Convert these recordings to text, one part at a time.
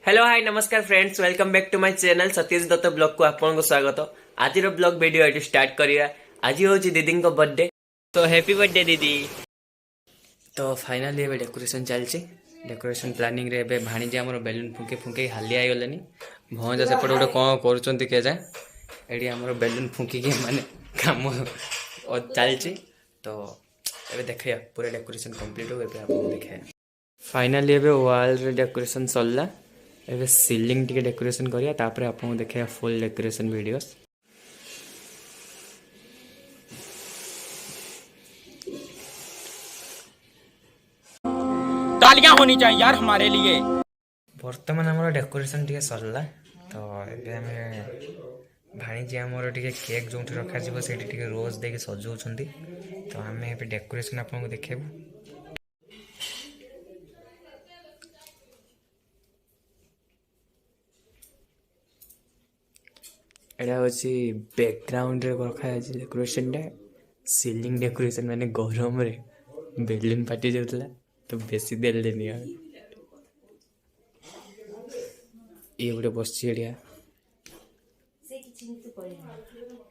Hello hi नमस्कार friends welcome back to my channel Satyajit Dutt blog को आपको स्वागत। आज ब्लॉग वीडियो ये स्टार्ट करिया। आज हूँ दीदी को बर्थडे तो हैप्पी बर्थडे दीदी। तो फाइनली ये डेकोरेशन चलती डेकोरेशन प्लानिंग रे बे भाणीजी आमर बेलून फुंके फुंके हाली आईगलानी भौजा सेपटे गोटे कौन कर केजाए ये आमर बेलून फुंकिकी माने काम चलती। तो ये देखिए पूरा डेकोरेशन कंप्लीट हो आपको देखिए। फाइनली ये वाल रे डेकोरेशन सरला एबे सीलिंग टिके डेकोरेशन करिया तापर आपको देखिए फुल डेकोरेशन वीडियोस। तालियां होनी चाहिए यार हमारे लिए। वर्तमान हमर डेकोरेशन टिके सरला तो एबे हमें भाणीजी हमर टिके केक जोंठ रखा जीवो सेठी टिके रोज देके सजौछंती। तो हमें एबे डेकोरेशन आपको देखेबू। एटा होची बैकग्राउंड रे रखा है डेकोरेशन टा सीलिंग डेकोरेशन माने गरम रे बेलून फाटी जाउतला तो बेसी देल देनी ये गोटे बस एरिया।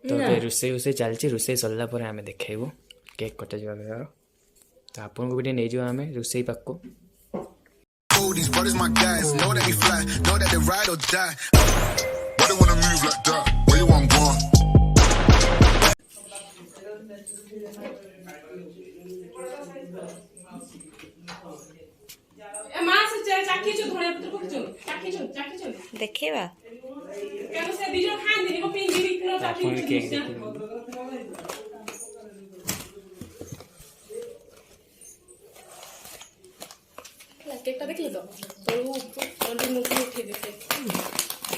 तो रोसे रोसे चलती रोसे सरला पर आमे देखेबू केक कटा जाबा। तो आपन को भी नै जो आमे रोसे पाको These brothers my guys, know that we fly, know that they ride or die. Why they wanna move like that? Where you want going? देखिबा केक केकटा देखले तो तळू ओंडी मुख उठे देते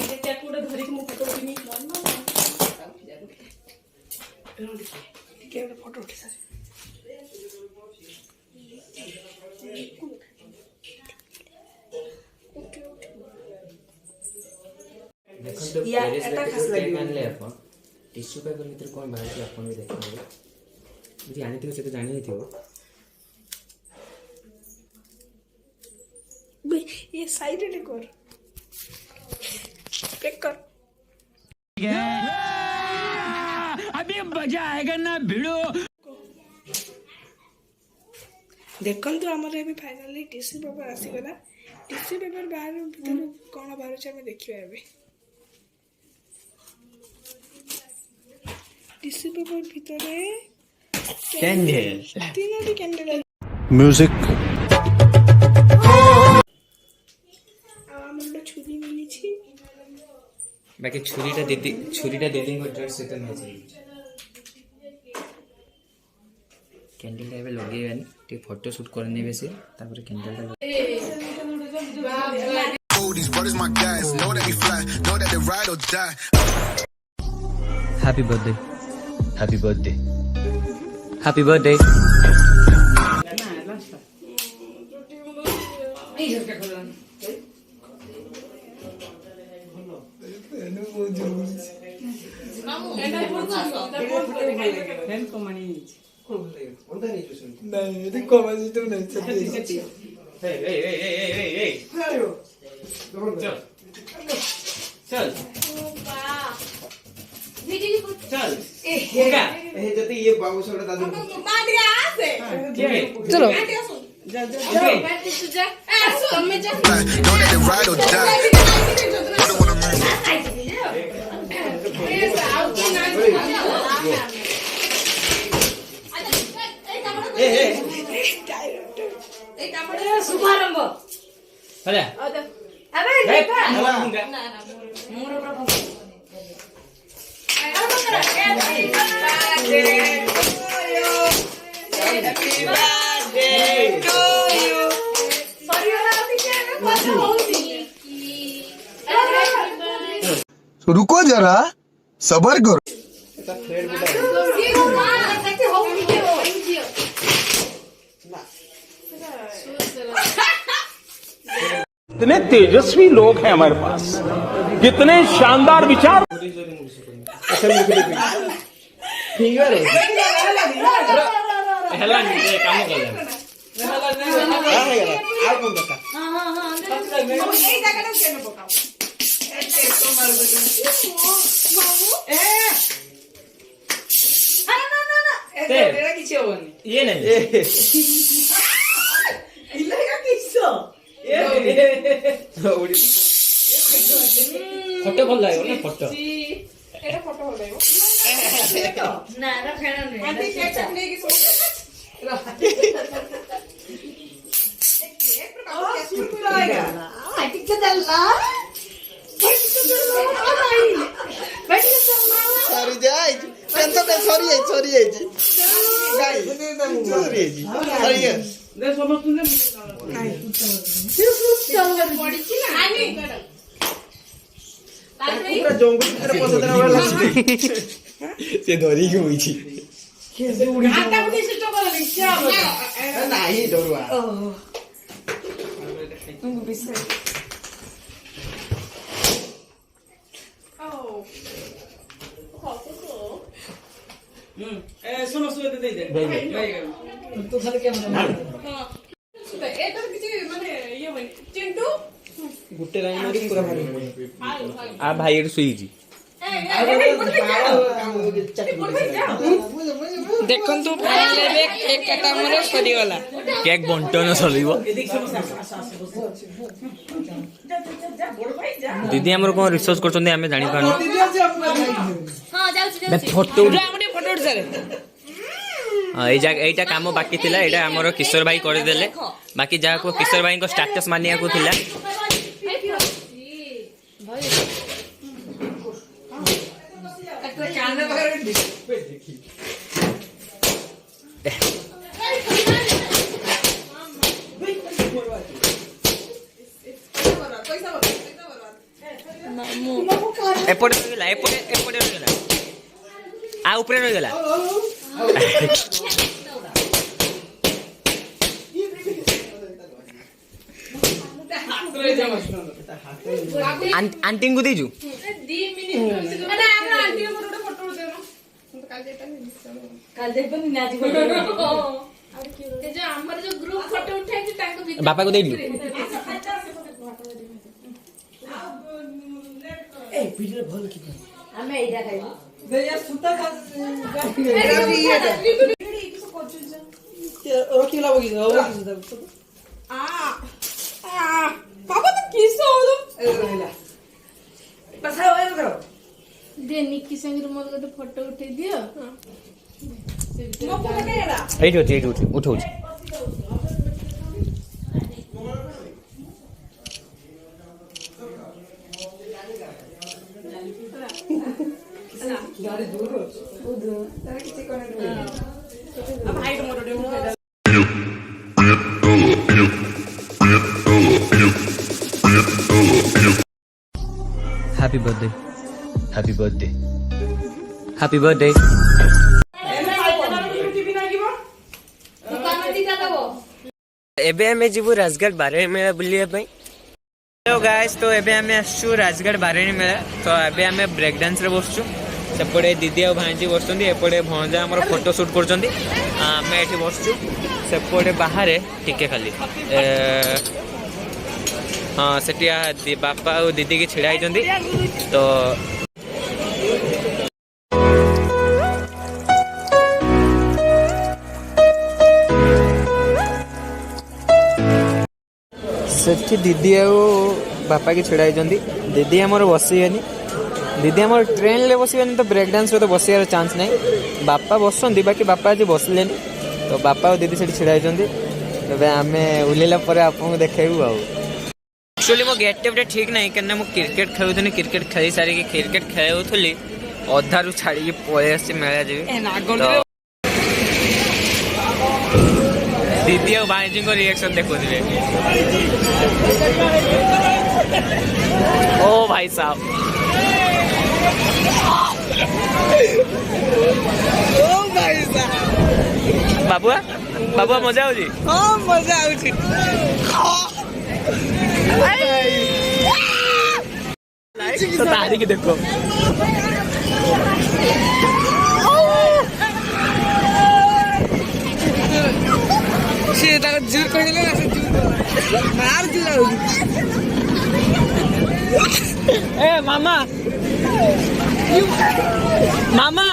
जे टैटूडे धरि के मुख फोटो उठिनी केवल फोटो उठे सर देखो तो पेरिस केक आनले अपन टिश्यू पेपर भीतर कोन बाहर के अपन भी देखो जी आनी थी से तो जानी ही थी ये साइड रे कर पेक कर अभी मजा आएगा ना भिड़ो। देखन तो हमर एबे फाइनली टिश्यू पेपर आसी गला। टिश्यू पेपर बाहर भीतर कोन बाहर छ हम देखियो एबे टिश्यू पेपर भीतर कैंडल तीनोटी कैंडल Music. छुरी मिली छी बाकी छुरीटा दीदी को ड्रेस से तो नहीं चाहिए कैंडल टाइप लगेगानी टे फोटो शूट करने बेसी तापर candle These brothers my guys, know that we fly, know that they ride or die. Happy birthday happy birthday happy birthday. चल ये बाबू छोड़ दादू चलो Know that they ride or die. Why they wanna move? शुभारंभ अरे अबे देखा ना मोर ऊपर रुको जरा सबर करो। कितने तेजस्वी लोग हैं हमारे पास, कितने शानदार विचार। ठीक है रे हेला नहीं काम कर आ कौन बता हां हां हां ଏଇ ଜାଗାଟା କେନ ପକାଉ କିଛି ହବନି ଇଏ ନାଇଁ ଫଟୋ ଭଲ ଲାଗିବ ନା ଫଟୋ ଏଟା ଫଟୋ ଭଲ ଲାଗିବ ନା ଏଟା ଖେଳ ନୁହେଁ ଆଣ୍ଟି କେକ୍ ନେଇକି ସରି ଯାଇ କେନ୍ତ କେ ସରି ଯାଇଛି ଗାଇ ସରି ଯାଇଛି ପଡିଛି ନା ପୁରା ଜଙ୍ଗଲ ଭିତରେ ପଶିଦେଲା ଭଳିଆ ଲାଗୁଛି ସେ ଧରିକି ହୋଇଛି ନାହିଁ ଡରୁଆ ଗୋଟେ ଲାଇନ ମାରି ପୁରା ମାରି ଆ ଭାଇ ଏଠି ଶୋଇଛି ଦେଖନ୍ତୁ ଏବେ କେକ୍ ଆମର ସରିଗଲା କେକ୍ ବଣ୍ଟନ ଚଳିବ ଦିଦି ଆମର କଣ ରିସର୍ଚ୍ଚ କରୁଛନ୍ତି ଆମେ ଜାଣିପାରୁନୁ ଫଟୋ এইটা কাম বাকি ଥିଲା ଏଇଟା ଆମର କିଶୋର ଭାଇ କରିଦେଲେ ବାକି ଯାହାକୁ କିଶୋର ଭାଇଙ୍କ ଷ୍ଟାଟସ୍ ମାନିବାକୁ ଥିଲା ଏପଟେ ରହିଗଲା ଏପଟେ ରହିଗଲା ଆ ଉପରେ ରହିଗଲା ଆଣ୍ଟିଙ୍କୁ ଦେଇଛୁ ବାପାକୁ ଦେଇଛୁ ଆମେ ଏଇଟା ଖାଇବୁ ବାବା ତ କିସ ଦେ ନିକି ସାଙ୍ଗରେ ମୋର ଗୋଟେ ଫଟୋ ଉଠେଇ ଦିଅ ଏଇଠି ଅଛି ଉଠଉଛି Happy birthday. Happy birthday. Happy birthday. एबे हमें जीवु राजगढ़ बारे मेला बुलिया पई हेलो गाइस तो एबे हमें आसु राजगढ़ बारे मेला तो एबे हमें ब्रेक डांस रे बसचु सेपटे दीदी और भांजी बसचंदी एपटे भंजा हमर फोटो शूट करचंदी हमें एठी बसचु सेपटे बाहर टिके खाली हाँ सेठी बापा और दीदी की छिड़ा तो सेठी दीदी आ बापा की छिड़ा दीदी आमर बसनी दीदी आम ट्रेन ले बसनी तो ब्रेक डांस तो बसार चांस नहीं बापा बसती बाकी बापा आज बसले तो बापा और दीदी से छिड़ा तेज आम ओह्लैला आपको देखू एक्चुअली मो गेटअप ठीक ना क्या मुझे क्रिकेट खेलुनी क्रिकेट खेल सारी क्रिकेट खेलुली अधारू छाड़ी पलि आसी मेला जी दीदी और भाईजी को रिएक्शन देखो ओ भाई साहब ओ भाई साहब बाबुआ बाबुआ मजा हो जी हाँ मजा आउची तो तारी की देखो से जोर कहले ना से जोर मार दिला ए मामा मामा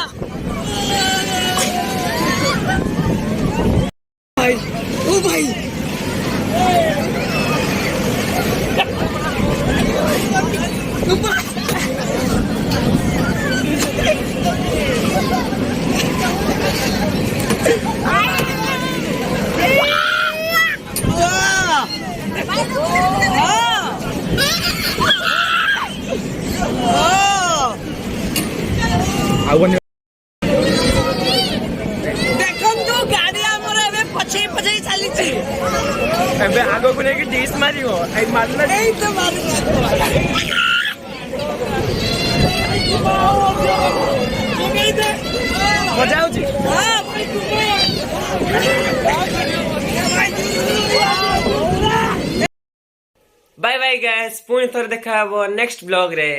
भाई ओ भाई ଦେଖନ୍ତୁ ଗାଡି ଆମର ଏବେ ପଛେଇ ପଛେଇ ଚାଲିଛି ଏବେ ଆଗକୁ ନେଇକି ଡିସ୍ ମାରିବ ଏଇ ମାରିଲା ଏଇ ତ ମାରୁଛି ମଜା ହଉଛି ବାଏ ବାଏ ଗାଇସ୍ ପୁଣି ଥରେ ଦେଖା ହବ ନେକ୍ସଟ ବ୍ଲଗ ରେ।